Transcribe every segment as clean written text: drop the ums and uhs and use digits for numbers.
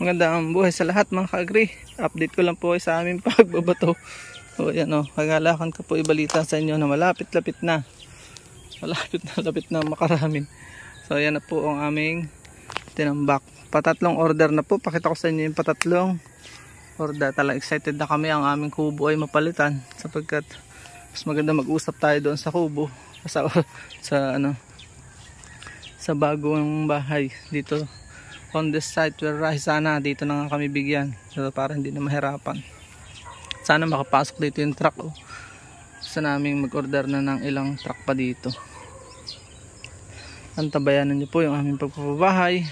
Magandang buhay sa lahat mga ka-agri. Update ko lang po sa aming pagbabato. O yan o, kagalakan ko po ibalita sa inyo na malapit-lapit na. Malapit na makaramin. So yan na po ang aming tinambak. Patatlong order na po. Pakita ko sa inyo yung patatlong order. Talagang excited na kami, ang aming kubo ay mapalitan. Sapagkat mas maganda mag-usap tayo doon sa kubo. Sa bagong bahay dito. On this site where sana dito na nga kami bigyan, so para hindi na mahirapan. Sana makapasok dito yung truck. Gusto naming mag-order na ng ilang truck pa dito. Antabayanan nyo po yung aming pagpapabahay.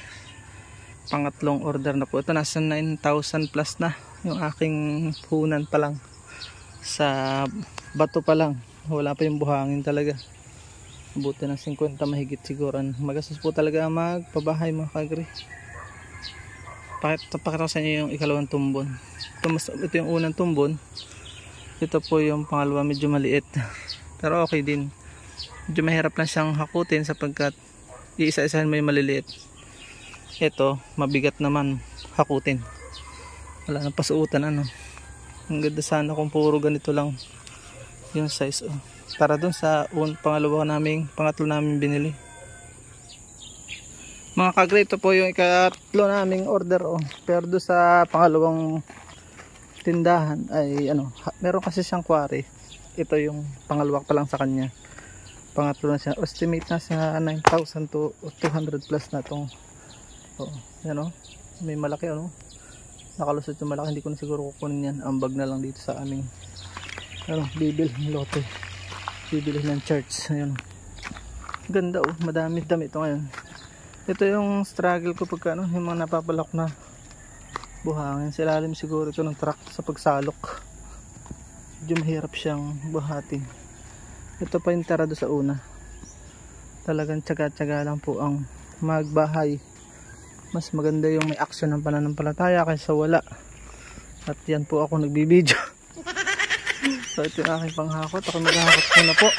Pangatlong order na po ito. Nasa 9,000 plus na yung aking puhunan pa lang. Sa bato pa lang, wala pa yung buhangin talaga. Buti ng 50 mahigit siguro. Magastos po talaga magpabahay mga kagri. Pakita ko sa inyo yung ikalawang tumbon. Ito yung unang tumbon. Ito po yung pangalawa, medyo maliit. Pero okay din. Medyo mahirap lang siyang hakutin sapagkat iisa-isahin mo yung maliliit. Ito, mabigat naman hakutin. Wala nang pasuutan ano. Ang ganda sana kung puro ganito lang yung size. Para dun sa pangatlo naming binili. Mga kagre, ito po yung ikatlo naming order. Pero doon sa pangalawang tindahan ay meron kasi siyang quarry. Ito yung pangalawa pa lang sa kanya. Pangatlo na siya. Estimate na sa 9,000 to 200 plus na itong. Yan may malaki nakalusot yung malaki. Hindi ko na siguro kukunin yan. Ambag na lang dito sa aming bibilhin lote. Bibilhin ng church. Ayun. Ganda madami dami ito ngayon. Ito yung struggle ko pagka yung mga napapalak na buhangin. Silalim siguro ito ng truck sa pagsalok. Medyo mahirap siyang buhatin. Ito pa yung tara do sa una. Talagang tsaga-tsaga lang po ang magbahay. Mas maganda yung may action ng pananampalataya kaysa wala. At yan po ako nagbibideo. So ito yung aking panghakot. Ako maghahakot muna po.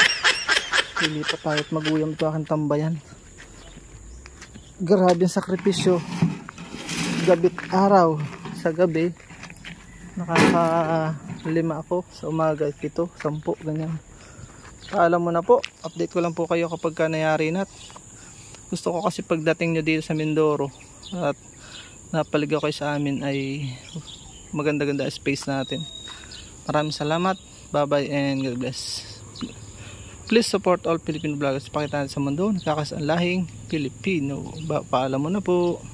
Lilipat tayo at maguyam ito aking tambayan. Grabe ang sakripisyo. Gabit araw. Sa gabi nakaka-5 ako. Sa umaga 7, 10 ganyan. Paalam mo na po. Update ko lang po kayo kapag nangyari na. Gusto ko kasi pagdating nyo dito sa Mindoro at napaligaw kayo sa amin ay maganda-ganda space natin. Maraming salamat. Bye bye and God bless. Please support all Filipino vloggers. Pakita natin sa mundo, nakakas ang lahing Pilipino. Paalam mo na po.